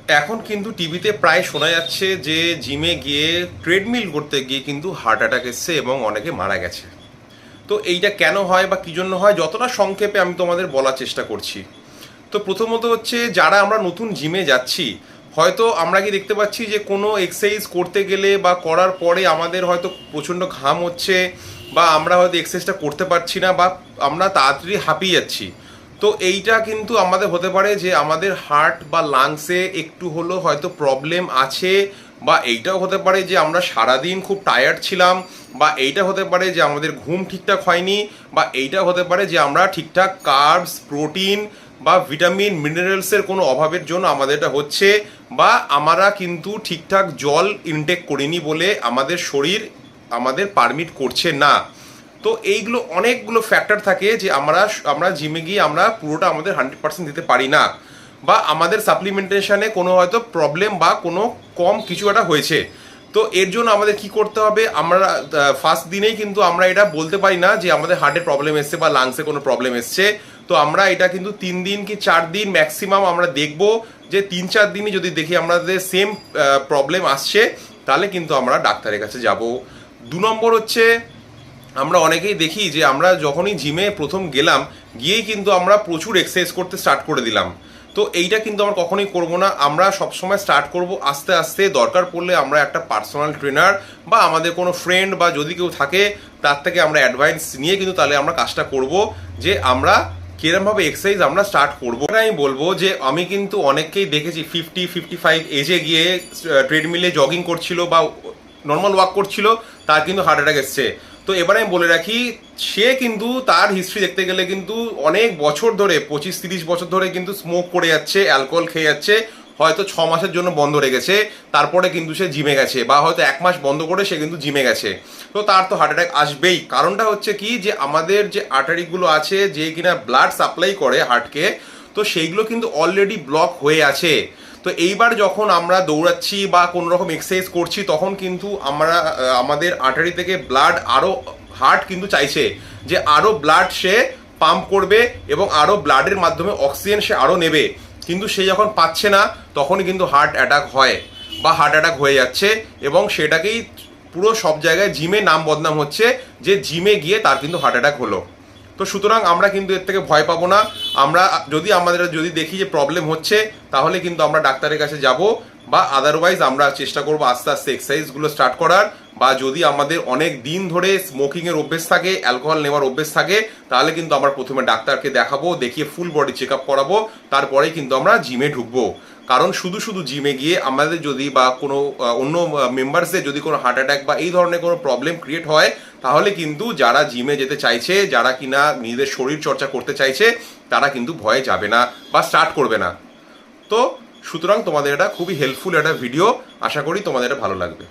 এখন কিন্তু টিভিতে প্রায় শোনা যাচ্ছে যে জিমে গিয়ে ট্রেডমিল করতে গিয়ে কিন্তু হার্ট অ্যাটাক এসছে এবং অনেকে মারা গেছে। তো এইটা কেন হয় বা কী জন্য হয় যতটা সংক্ষেপে আমি তোমাদের বলার চেষ্টা করছি। তো প্রথমত হচ্ছে, যারা আমরা নতুন জিমে যাচ্ছি, হয়তো আমরা কি দেখতে পাচ্ছি যে কোনো এক্সারসাইজ করতে গেলে বা করার পরে আমাদের হয়তো প্রচণ্ড ঘাম হচ্ছে, বা আমরা হয়তো এক্সারসাইজটা করতে পারছি না, বা আমরা তাড়াতাড়ি হাঁপিয়ে যাচ্ছি। তো এইটা কিন্তু আমাদের হতে পারে যে আমাদের হার্ট বা লাংসে একটু হলো হয়তো প্রবলেম আছে, বা এইটাও হতে পারে যে আমরা সারাদিন খুব টায়ার্ড ছিলাম, বা এইটা হতে পারে যে আমাদের ঘুম ঠিকঠাক হয়নি, বা এইটা হতে পারে যে আমরা ঠিকঠাক কার্বস, প্রোটিন বা ভিটামিন মিনারেলসের কোনো অভাবের জন্য আমাদের এটা হচ্ছে, বা আমরা কিন্তু ঠিকঠাক জল ইনটেক করিনি বলে আমাদের শরীর আমাদের পারমিট করছে না। তো এইগুলো অনেকগুলো ফ্যাক্টর থাকে যে আমরা জিমে গিয়ে আমরা পুরোটা আমাদের 100% দিতে পারি না, বা আমাদের সাপ্লিমেন্টেশনে কোনো হয়তো প্রবলেম বা কোনো কম কিছু একটা হয়েছে। তো এর জন্য আমাদের কি করতে হবে, আমরা ফার্স্ট দিনেই কিন্তু আমরা এটা বলতে পারি না যে আমাদের হার্টের প্রবলেম এসছে বা লাংসে কোনো প্রবলেম এসছে। তো আমরা এটা কিন্তু 3 দিন কি 4 দিন ম্যাক্সিমাম আমরা দেখব, যে 3-4 দিনই যদি দেখি আমাদের সেম প্রবলেম আসছে, তাহলে কিন্তু আমরা ডাক্তারের কাছে যাব। 2 নম্বর হচ্ছে, আমরা অনেকেই দেখি যে আমরা যখনই জিমে প্রথম গেলাম, গিয়েই কিন্তু আমরা প্রচুর এক্সারসাইজ করতে স্টার্ট করে দিলাম। তো এইটা কিন্তু আমরা কখনোই করব না। আমরা সবসময় স্টার্ট করব আস্তে আস্তে। দরকার পড়লে আমরা একটা পার্সোনাল ট্রেনার বা আমাদের কোনো ফ্রেন্ড বা যদি কেউ থাকে তার থেকে আমরা অ্যাডভাইস নিয়ে কিন্তু তাহলে আমরা কাজটা করব, যে আমরা কিরমভাবে এক্সারসাইজ আমরা স্টার্ট করবো। আমি বলবো যে আমি কিন্তু অনেককেই দেখেছি 50-55 এজে গিয়ে ট্রেডমিলে জগিং করছিল বা নর্মাল ওয়াক করছিল, তার কিন্তু হার্ট অ্যাটাক এসছে। তো এবারে আমি বলে রাখি, সে কিন্তু তার হিস্ট্রি দেখতে গেলে কিন্তু অনেক বছর ধরে 25-30 বছর ধরে কিন্তু স্মোক করে যাচ্ছে, অ্যালকোহল খেয়ে যাচ্ছে, হয়তো 6 মাসের জন্য বন্ধ রেখেছে, তারপরে কিন্তু সে জিমে গেছে, বা হয়তো 1 মাস বন্ধ করে সে কিন্তু জিমে গেছে। তো তার তো হার্ট অ্যাটাক আসবেই। কারণটা হচ্ছে কি, যে আমাদের যে আর্টারিগুলো আছে যে কিনা ব্লাড সাপ্লাই করে হার্টকে, তো সেইগুলো কিন্তু অলরেডি ব্লক হয়ে আছে। তো এইবার যখন আমরা দৌড়াচ্ছি বা কোনো রকম এক্সারসাইজ করছি, তখন কিন্তু আমরা আমাদের আর্টারি থেকে ব্লাড আরও, হার্ট কিন্তু চাইছে যে আরও ব্লাড সে পাম্প করবে এবং আরও ব্লাডের মাধ্যমে অক্সিজেন সে আরও নেবে, কিন্তু সে যখন পাচ্ছে না তখনই কিন্তু হার্ট অ্যাটাক হয় বা হার্ট অ্যাটাক হয়ে যাচ্ছে, এবং সেটাকেই পুরো সব জায়গায় জিমে নাম বদনাম হচ্ছে যে জিমে গিয়ে তার কিন্তু হার্ট অ্যাটাক হলো। তো সুতরাং আমরা কিন্তু এর থেকে ভয় পাবো না। আমরা যদি দেখি যে প্রবলেম হচ্ছে, তাহলে কিন্তু আমরা ডাক্তারের কাছে যাব, বা আদারওয়াইজ আমরা চেষ্টা করবো আস্তে আস্তে এক্সারসাইজগুলো স্টার্ট করার। বা যদি আমাদের অনেক দিন ধরে স্মোকিংয়ের অভ্যেস থাকে, অ্যালকোহল নেওয়ার অভ্যেস থাকে, তাহলে কিন্তু আমরা প্রথমে ডাক্তারকে দেখাবো, দেখিয়ে ফুল বডি চেক আপ করাবো, তারপরেই কিন্তু আমরা জিমে ঢুকবো। কারণ শুধু শুধু জিমে গিয়ে আমাদের যদি বা কোনো অন্য মেম্বার্সদের যদি কোনো হার্ট অ্যাটাক বা এই ধরনের কোনো প্রবলেম ক্রিয়েট হয়, তাহলে কিন্তু যারা জিমে যেতে চাইছে, যারা কিনা নিজেদের শরীর চর্চা করতে চাইছে, তারা কিন্তু ভয়ে যাবে না বা স্টার্ট করবে না। তো সুতরাং তোমাদের এটা খুবই হেল্পফুল একটা ভিডিও, আশা করি তোমাদের এটা ভালো লাগবে।